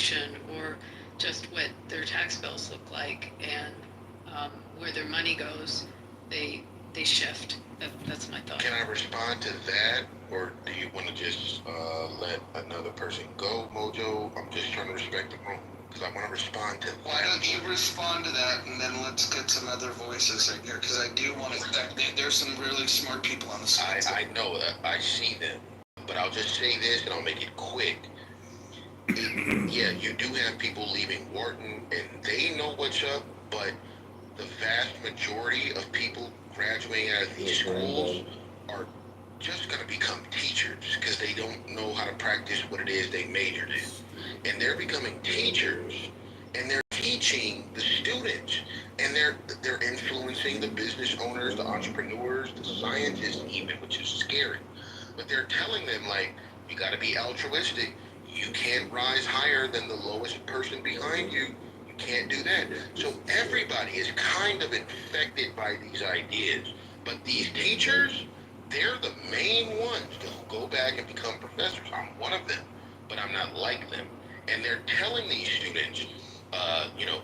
situation or just what their tax bills look like, and where their money goes, they shift. That's my thought. Can I respond to that, or do you want to just let another person go, Mojo? I'm just trying to respect the room because I want to respond to that. Why don't you respond to that, and then let's get some other voices in here, because I do want to. There's some really smart people on the side. I know that. I see them. But I'll just say this, and I'll make it quick. Yeah, you do have people leaving Wharton, and they know what's up, but the vast majority of people graduating out of these schools are just going to become teachers because they don't know how to practice what it is they majored in. And they're becoming teachers, and they're teaching the students, and they're influencing the business owners, the entrepreneurs, the scientists even, which is scary. But they're telling them, like, you got to be altruistic. You can't rise higher than the lowest person behind you. You can't do that. So everybody is kind of infected by these ideas. But these teachers, they're the main ones who go back and become professors. I'm one of them, but I'm not like them. And they're telling these students, you know,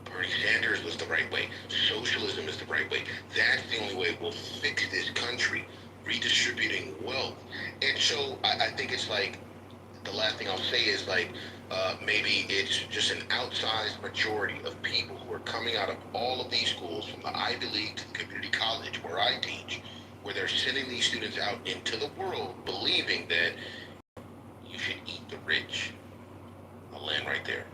Bernie Sanders was the right way. Socialism is the right way. That's the only way we'll fix this country, redistributing wealth. And so I think it's like, the last thing I'll say is like, maybe it's just an outsized majority of people who are coming out of all of these schools, from the Ivy League to the community college where I teach, where they're sending these students out into the world believing that you should eat the rich. I'll land right there.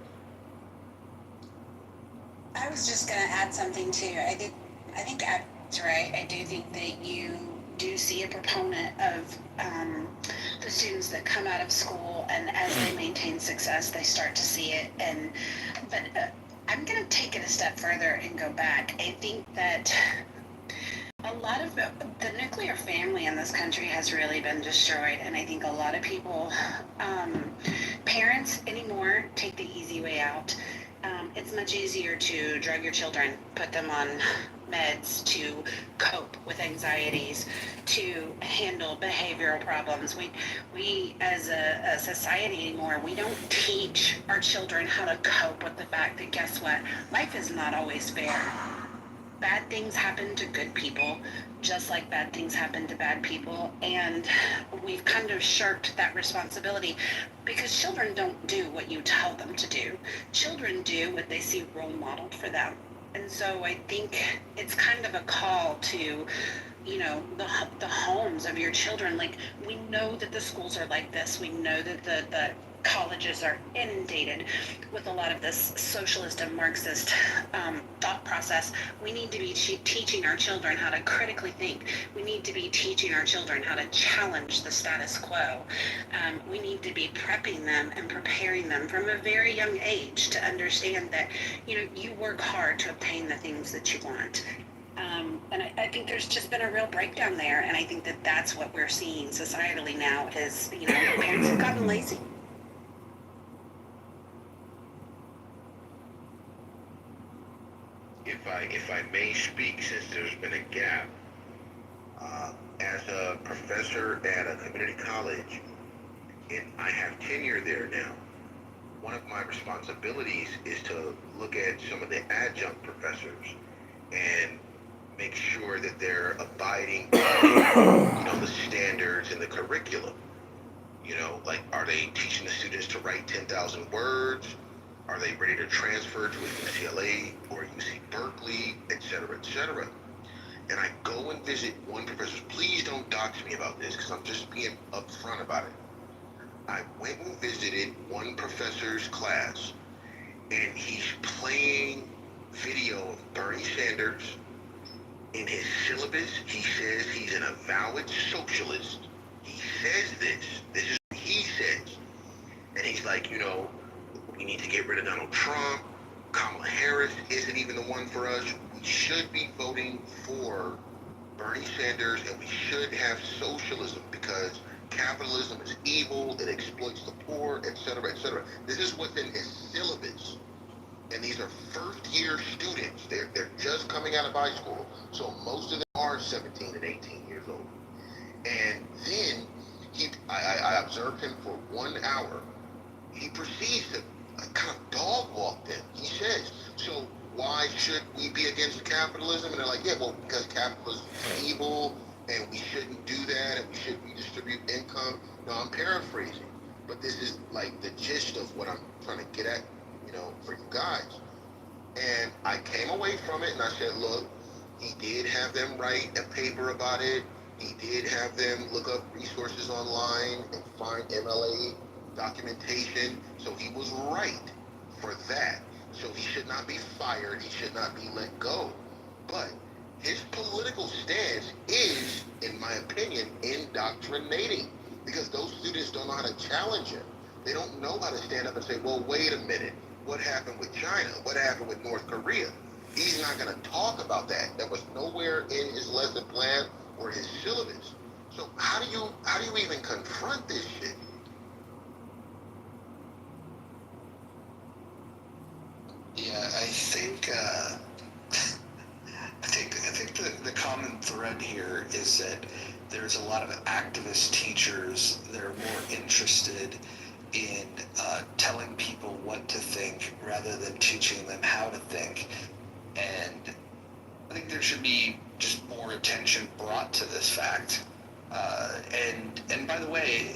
I was just going to add something too. I think Abby's right. I do think that you do see a proponent of the students that come out of school, and as they maintain success, they start to see it. But I'm going to take it a step further and go back. I think that a lot of the nuclear family in this country has really been destroyed, and I think a lot of people, parents anymore, take the easy way out. It's much easier to drug your children, put them on meds, to cope with anxieties, to handle behavioral problems. We as a society anymore, we don't teach our children how to cope with the fact that, guess what, life is not always fair. Bad things happen to good people, just like bad things happen to bad people, and we've kind of shirked that responsibility because children don't do what you tell them to do. Children do what they see role modeled for them. And so I think it's kind of a call to, you know, the homes of your children. Like, we know that the schools are like this. We know that the colleges are inundated with a lot of this socialist and Marxist thought process. We need to be teaching our children how to critically think. We need to be teaching our children how to challenge the status quo. We need to be prepping them and preparing them from a very young age to understand that, you know, you work hard to obtain the things that you want. And I think there's just been a real breakdown there, and I think that that's what we're seeing societally now is, you know, parents have gotten lazy. If I may speak, since there's been a gap, as a professor at a community college, and I have tenure there now, one of my responsibilities is to look at some of the adjunct professors and make sure that they're abiding by, you know, the standards and the curriculum. You know, like, are they teaching the students to write 10,000 words? Are they ready to transfer to a UCLA or UC Berkeley, et cetera, et cetera? And I go and visit one professor. Please don't dox me about this because I'm just being upfront about it. I went and visited one professor's class, and he's playing video of Bernie Sanders. In his syllabus, he says he's an avowed socialist. He says this. This is what he says. And he's like, you know, we need to get rid of Donald Trump. Kamala Harris isn't even the one for us. We should be voting for Bernie Sanders, and we should have socialism because capitalism is evil, it exploits the poor, et cetera, et cetera. This is what's in his syllabus. And these are first-year students. They're just coming out of high school, so most of them are 17 and 18 years old. And then I observed him for 1 hour. He proceeds to capitalism, and they're like, yeah, well, because capitalism is evil, and we shouldn't do that, and we shouldn't redistribute income. No, I'm paraphrasing, but this is like the gist of what I'm trying to get at, for you guys. And I came away from it and I said, look, he did have them write a paper about it. He did have them look up resources online and find MLA documentation. So he was right for that. So he should not be fired. He should not be let go. But his political stance is, in my opinion, indoctrinating, because those students don't know how to challenge him. They don't know how to stand up and say, well, wait a minute. What happened with China? What happened with North Korea? He's not going to talk about that. That was nowhere in his lesson plan or his syllabus. So how do you even confront this shit? Yeah, I think the common thread here is that there's a lot of activist teachers that are more interested in telling people what to think rather than teaching them how to think. And I think there should be just more attention brought to this fact. And by the way,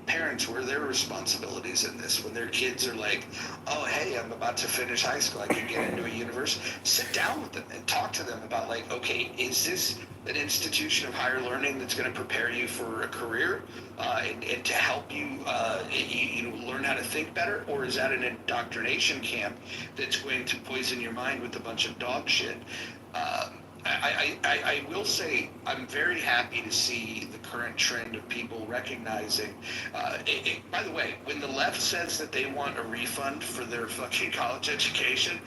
parents, what are their responsibilities in this? When their kids are like, oh, hey, I'm about to finish high school, I can get into a university, sit down with them and talk to them about, like, okay, is this an institution of higher learning that's going to prepare you for a career and to help you, learn how to think better? Or is that an indoctrination camp that's going to poison your mind with a bunch of dog shit? I will say I'm very happy to see the current trend of people recognizing, by the way, when the left says that they want a refund for their fucking college education,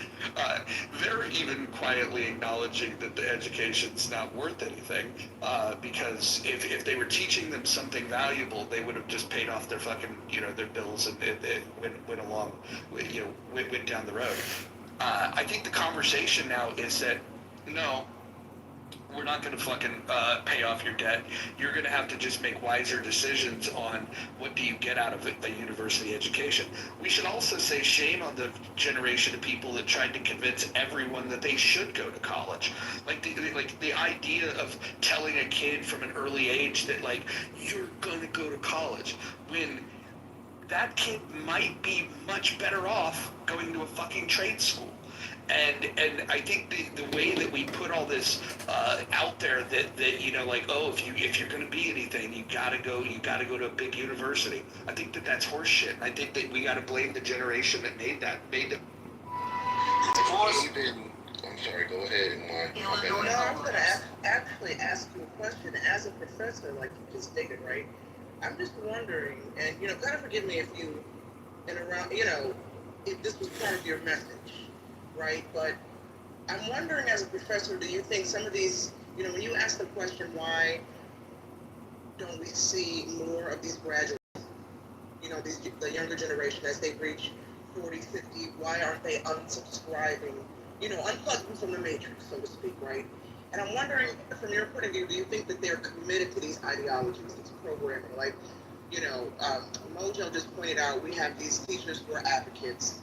they're even quietly acknowledging that the education's not worth anything, because if they were teaching them something valuable, they would have just paid off their fucking, their bills and it went along, went down the road. I think the conversation now is that, no, we're not going to fucking pay off your debt. You're going to have to just make wiser decisions on what do you get out of a university education. We should also say shame on the generation of people that tried to convince everyone that they should go to college. Like the idea of telling a kid from an early age that, like, you're going to go to college, when that kid might be much better off going to a fucking trade school. And I think the way that we put all this out there that like, oh, if you're going to be anything, you gotta go to a big university. I think that's horse shit. And I think that we got to blame the generation that made it. I'm sorry, go ahead. No, I was going to actually ask you a question as a professor, like you just stated, right? I'm just wondering, and kind of forgive me if you, if this was part of your message. Right, but I'm wondering, as a professor, do you think some of these, when you ask the question, why don't we see more of these graduates, the younger generation, as they reach 40, 50, why aren't they unsubscribing, unplugging from the matrix, so to speak, right? And I'm wondering, from your point of view, do you think that they're committed to these ideologies, this programming? Like, Mojo just pointed out, we have these teachers who are advocates,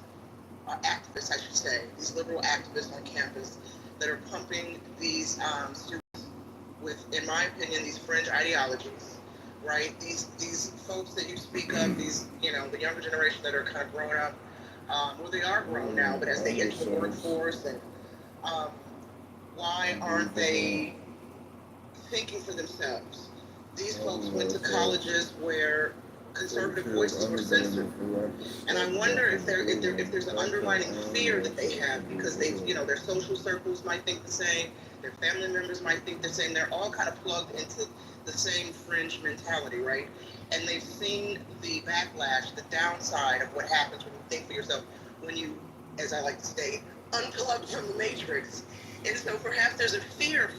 activists, I should say, these liberal activists on campus that are pumping these students with, in my opinion, these fringe ideologies, right? These folks that you speak of, these, the younger generation that are kind of growing up, well, they are grown now, but as they enter the workforce, and why aren't they thinking for themselves? These folks went to colleges where conservative voices were censored, and I wonder if there's an underlying fear that they have, because their social circles might think the same, their family members might think the same. They're all kind of plugged into the same fringe mentality, right? And they've seen the backlash, the downside of what happens when you think for yourself, when you, as I like to say, unplug from the matrix. And so perhaps there's a fear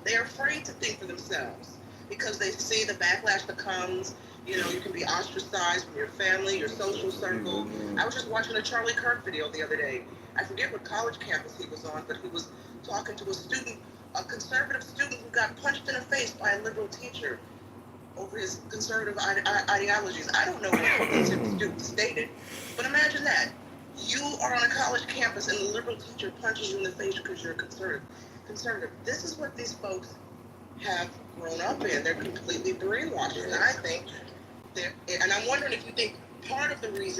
they're afraid to think for themselves, because they see the backlash that comes. You can be ostracized from your family, your social circle. I was just watching a Charlie Kirk video the other day. I forget what college campus he was on, but he was talking to a conservative student who got punched in the face by a liberal teacher over his conservative ideologies. I don't know what the student stated, but imagine that. You are on a college campus campus and the liberal teacher punches you in the face because you're a conservative. This is what these folks have grown up in. They're completely brainwashed. And I think and I'm wondering if you think part of the reason